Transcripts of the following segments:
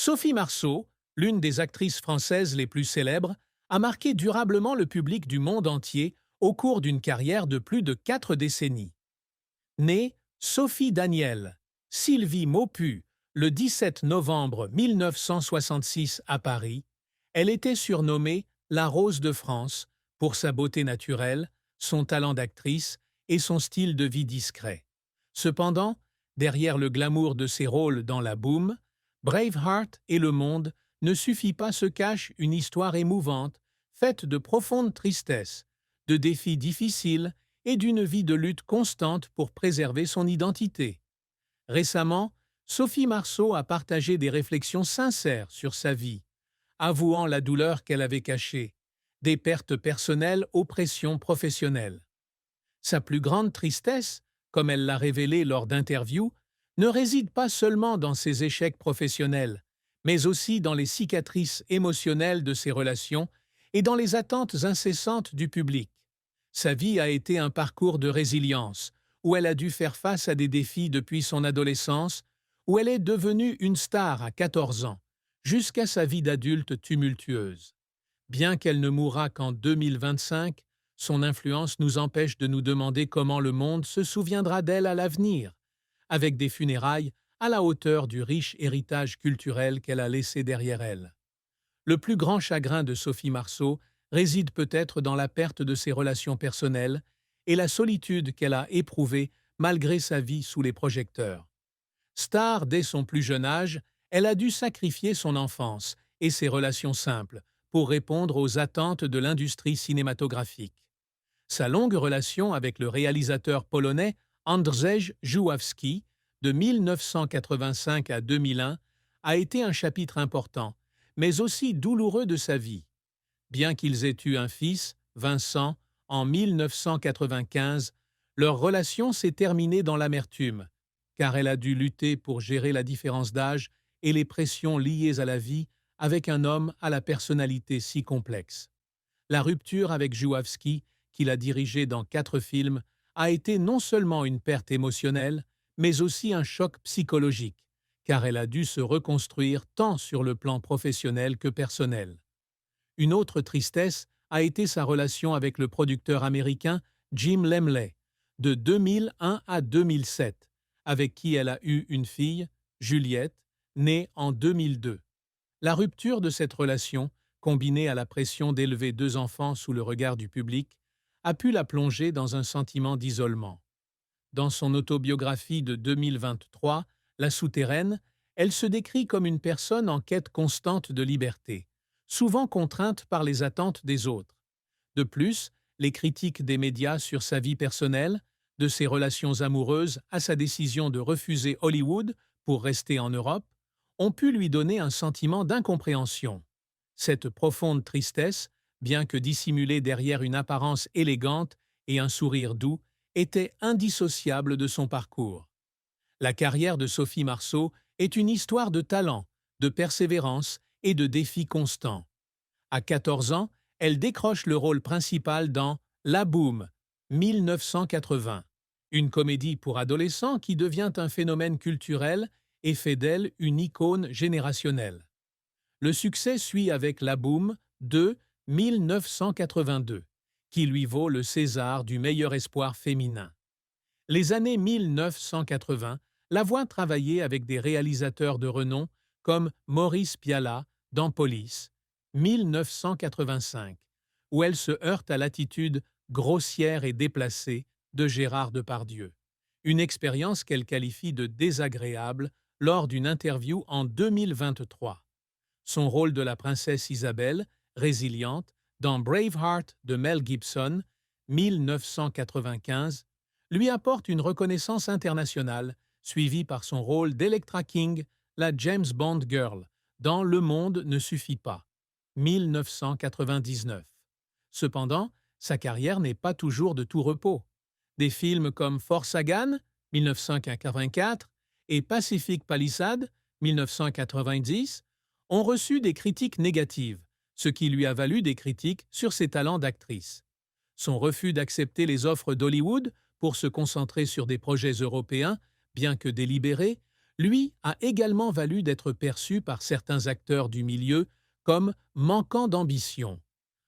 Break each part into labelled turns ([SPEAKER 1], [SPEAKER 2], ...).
[SPEAKER 1] Sophie Marceau, l'une des actrices françaises les plus célèbres, a marqué durablement le public du monde entier au cours d'une carrière de plus de 4 décennies. Née Sophie Danielle, Sylvie Maupu, le 17 novembre 1966 à Paris, elle était surnommée la Rose de France pour sa beauté naturelle, son talent d'actrice et son style de vie discret. Cependant, derrière le glamour de ses rôles dans La Boum, Braveheart et Le Monde ne suffit pas se cache une histoire émouvante, faite de profonde tristesse, de défis difficiles et d'une vie de lutte constante pour préserver son identité. Récemment, Sophie Marceau a partagé des réflexions sincères sur sa vie, avouant la douleur qu'elle avait cachée, des pertes personnelles aux pressions professionnelles. Sa plus grande tristesse, comme elle l'a révélé lors d'interviews, ne réside pas seulement dans ses échecs professionnels, mais aussi dans les cicatrices émotionnelles de ses relations et dans les attentes incessantes du public. Sa vie a été un parcours de résilience, où elle a dû faire face à des défis depuis son adolescence, où elle est devenue une star à 14 ans, jusqu'à sa vie d'adulte tumultueuse. Bien qu'elle ne mourra qu'en 2025, son influence nous empêche de nous demander comment le monde se souviendra d'elle à l'avenir, avec des funérailles à la hauteur du riche héritage culturel qu'elle a laissé derrière elle. Le plus grand chagrin de Sophie Marceau réside peut-être dans la perte de ses relations personnelles et la solitude qu'elle a éprouvée malgré sa vie sous les projecteurs. Star dès son plus jeune âge, elle a dû sacrifier son enfance et ses relations simples pour répondre aux attentes de l'industrie cinématographique. Sa longue relation avec le réalisateur polonais Andrzej Żuławski, de 1985 à 2001, a été un chapitre important, mais aussi douloureux de sa vie. Bien qu'ils aient eu un fils, Vincent, en 1995, leur relation s'est terminée dans l'amertume, car elle a dû lutter pour gérer la différence d'âge et les pressions liées à la vie avec un homme à la personnalité si complexe. La rupture avec Żuławski, qu'il a dirigé dans 4 films, a été non seulement une perte émotionnelle, mais aussi un choc psychologique, car elle a dû se reconstruire tant sur le plan professionnel que personnel. Une autre tristesse a été sa relation avec le producteur américain Jim Lemley, de 2001 à 2007, avec qui elle a eu une fille, Juliette, née en 2002. La rupture de cette relation, combinée à la pression d'élever 2 enfants sous le regard du public, a pu la plonger dans un sentiment d'isolement. Dans son autobiographie de 2023, La Souterraine, elle se décrit comme une personne en quête constante de liberté, souvent contrainte par les attentes des autres. De plus, les critiques des médias sur sa vie personnelle, de ses relations amoureuses à sa décision de refuser Hollywood pour rester en Europe, ont pu lui donner un sentiment d'incompréhension. Cette profonde tristesse, bien que dissimulée derrière une apparence élégante et un sourire doux, était indissociable de son parcours. La carrière de Sophie Marceau est une histoire de talent, de persévérance et de défis constants. À 14 ans, elle décroche le rôle principal dans La Boum, 1980, une comédie pour adolescents qui devient un phénomène culturel et fait d'elle une icône générationnelle. Le succès suit avec La Boum de 1982, qui lui vaut le César du meilleur espoir féminin. Les années 1980 la voient travailler avec des réalisateurs de renom comme Maurice Pialat dans Police, 1985, où elle se heurte à l'attitude grossière et déplacée de Gérard Depardieu, une expérience qu'elle qualifie de désagréable lors d'une interview en 2023. Son rôle de la princesse Isabelle, résiliente, dans Braveheart de Mel Gibson, 1995, lui apporte une reconnaissance internationale, suivie par son rôle d'Electra King, la James Bond Girl, dans Le Monde ne suffit pas, 1999. Cependant, sa carrière n'est pas toujours de tout repos. Des films comme Force Sagan, 1984, et Pacific Palisades, 1990, ont reçu des critiques négatives, ce qui lui a valu des critiques sur ses talents d'actrice. Son refus d'accepter les offres d'Hollywood pour se concentrer sur des projets européens, bien que délibérés, lui a également valu d'être perçu par certains acteurs du milieu comme manquant d'ambition.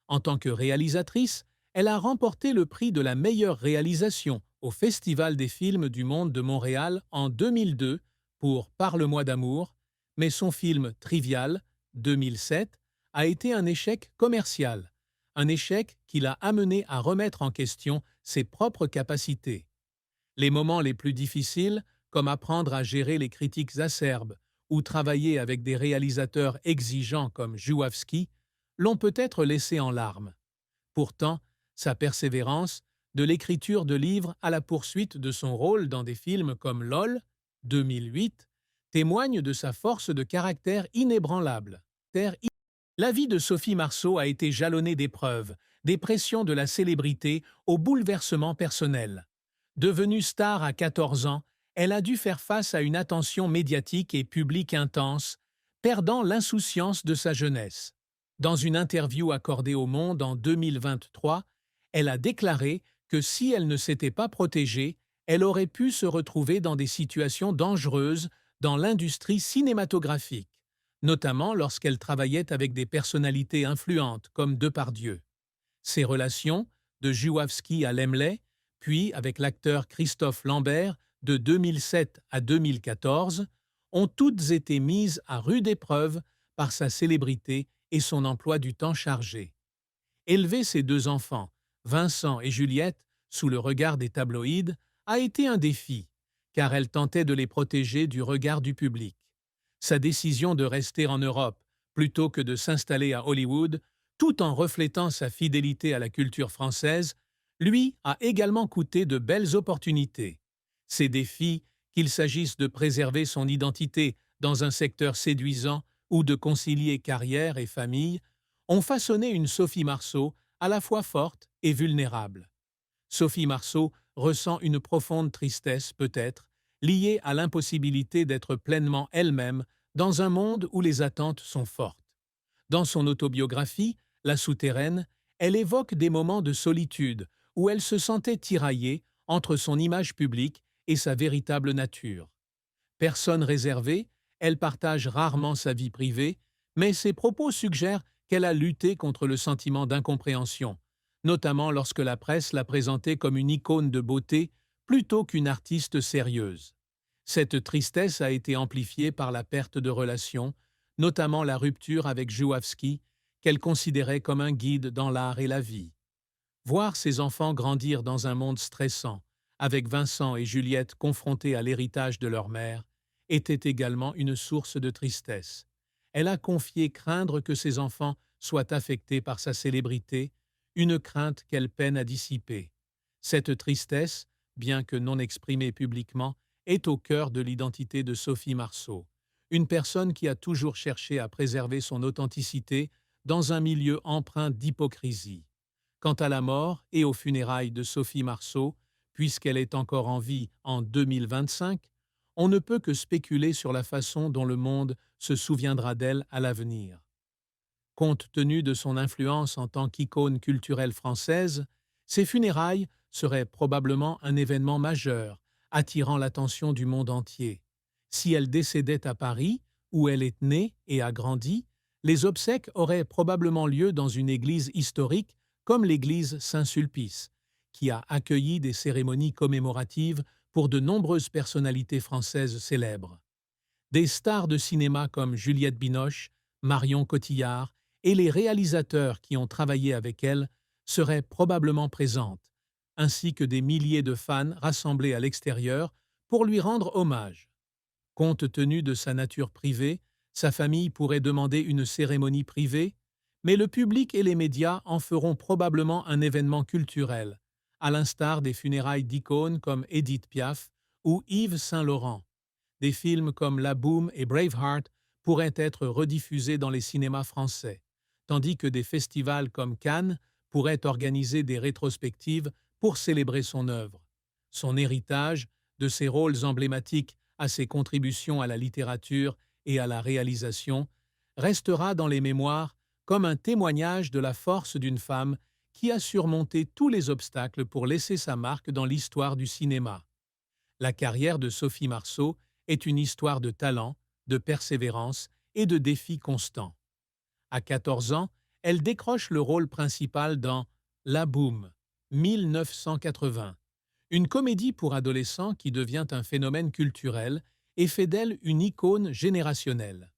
[SPEAKER 1] En tant que réalisatrice, elle a remporté le prix de la meilleure réalisation au Festival des films du monde de Montréal en 2002 pour Parle-moi d'amour, mais son film Trivial, 2007, a été un échec commercial, un échec qui l'a amené à remettre en question ses propres capacités. Les moments les plus difficiles, comme apprendre à gérer les critiques acerbes ou travailler avec des réalisateurs exigeants comme Jouavsky, l'ont peut-être laissé en larmes. Pourtant, sa persévérance, de l'écriture de livres à la poursuite de son rôle dans des films comme LOL, 2008, témoigne de sa force de caractère inébranlable. La vie de Sophie Marceau a été jalonnée d'épreuves, des pressions de la célébrité aux bouleversements personnels. Devenue star à 14 ans, elle a dû faire face à une attention médiatique et publique intense, perdant l'insouciance de sa jeunesse. Dans une interview accordée au Monde en 2023, elle a déclaré que si elle ne s'était pas protégée, elle aurait pu se retrouver dans des situations dangereuses dans l'industrie cinématographique, notamment lorsqu'elle travaillait avec des personnalités influentes comme Depardieu. Ses relations, de Jouavsky à Laemmle, puis avec l'acteur Christophe Lambert de 2007 à 2014, ont toutes été mises à rude épreuve par sa célébrité et son emploi du temps chargé. Élever ses deux enfants, Vincent et Juliette, sous le regard des tabloïds, a été un défi, car elle tentait de les protéger du regard du public. Sa décision de rester en Europe plutôt que de s'installer à Hollywood, tout en reflétant sa fidélité à la culture française, lui a également coûté de belles opportunités. Ces défis, qu'il s'agisse de préserver son identité dans un secteur séduisant ou de concilier carrière et famille, ont façonné une Sophie Marceau à la fois forte et vulnérable. Sophie Marceau ressent une profonde tristesse, peut-être, liée à l'impossibilité d'être pleinement elle-même dans un monde où les attentes sont fortes. Dans son autobiographie, La Souterraine, elle évoque des moments de solitude où elle se sentait tiraillée entre son image publique et sa véritable nature. Personne réservée, elle partage rarement sa vie privée, mais ses propos suggèrent qu'elle a lutté contre le sentiment d'incompréhension, notamment lorsque la presse l'a présentée comme une icône de beauté plutôt qu'une artiste sérieuse. Cette tristesse a été amplifiée par la perte de relations, notamment la rupture avec Jouavsky, qu'elle considérait comme un guide dans l'art et la vie. Voir ses enfants grandir dans un monde stressant, avec Vincent et Juliette confrontés à l'héritage de leur mère, était également une source de tristesse. Elle a confié craindre que ses enfants soient affectés par sa célébrité, une crainte qu'elle peine à dissiper. Cette tristesse, bien que non exprimée publiquement, est au cœur de l'identité de Sophie Marceau, une personne qui a toujours cherché à préserver son authenticité dans un milieu empreint d'hypocrisie. Quant à la mort et aux funérailles de Sophie Marceau, puisqu'elle est encore en vie en 2025, on ne peut que spéculer sur la façon dont le monde se souviendra d'elle à l'avenir. Compte tenu de son influence en tant qu'icône culturelle française, ses funérailles seraient probablement un événement majeur, attirant l'attention du monde entier. Si elle décédait à Paris, où elle est née et a grandi, les obsèques auraient probablement lieu dans une église historique comme l'église Saint-Sulpice, qui a accueilli des cérémonies commémoratives pour de nombreuses personnalités françaises célèbres. Des stars de cinéma comme Juliette Binoche, Marion Cotillard et les réalisateurs qui ont travaillé avec elle seraient probablement présentes, ainsi que des milliers de fans rassemblés à l'extérieur pour lui rendre hommage. Compte tenu de sa nature privée, sa famille pourrait demander une cérémonie privée, mais le public et les médias en feront probablement un événement culturel, à l'instar des funérailles d'icônes comme Édith Piaf ou Yves Saint-Laurent. Des films comme La Boum et Braveheart pourraient être rediffusés dans les cinémas français, tandis que des festivals comme Cannes pourraient organiser des rétrospectives pour célébrer son œuvre. Son héritage, de ses rôles emblématiques à ses contributions à la littérature et à la réalisation, restera dans les mémoires comme un témoignage de la force d'une femme qui a surmonté tous les obstacles pour laisser sa marque dans l'histoire du cinéma. La carrière de Sophie Marceau est une histoire de talent, de persévérance et de défis constants. À 14 ans, elle décroche le rôle principal dans La Boum, 1980, une comédie pour adolescents qui devient un phénomène culturel et fait d'elle une icône générationnelle.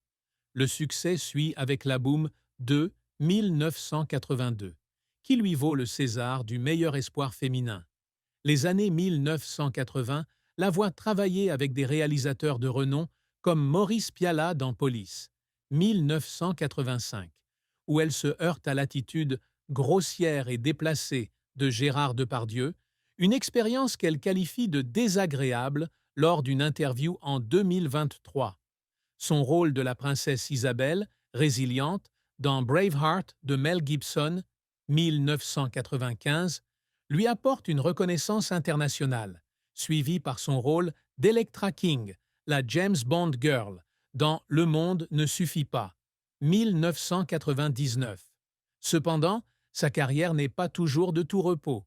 [SPEAKER 1] Le succès suit avec La Boum 2, 1982, qui lui vaut le César du meilleur espoir féminin. Les années 1980 la voient travailler avec des réalisateurs de renom comme Maurice Pialat dans Police, 1985, où elle se heurte à l'attitude grossière et déplacée de Gérard Depardieu, une expérience qu'elle qualifie de désagréable lors d'une interview en 2023. Son rôle de la princesse Isabelle, résiliente, dans Braveheart de Mel Gibson, 1995, lui apporte une reconnaissance internationale, suivie par son rôle d'Electra King, la James Bond Girl, dans Le monde ne suffit pas, 1999. Cependant, sa carrière n'est pas toujours de tout repos.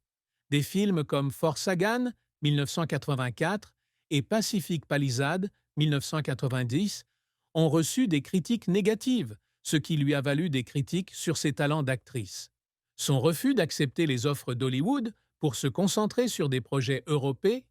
[SPEAKER 1] Des films comme Fort Sagan, 1984, et Pacific Palisades, 1990, ont reçu des critiques négatives, ce qui lui a valu des critiques sur ses talents d'actrice. Son refus d'accepter les offres d'Hollywood pour se concentrer sur des projets européens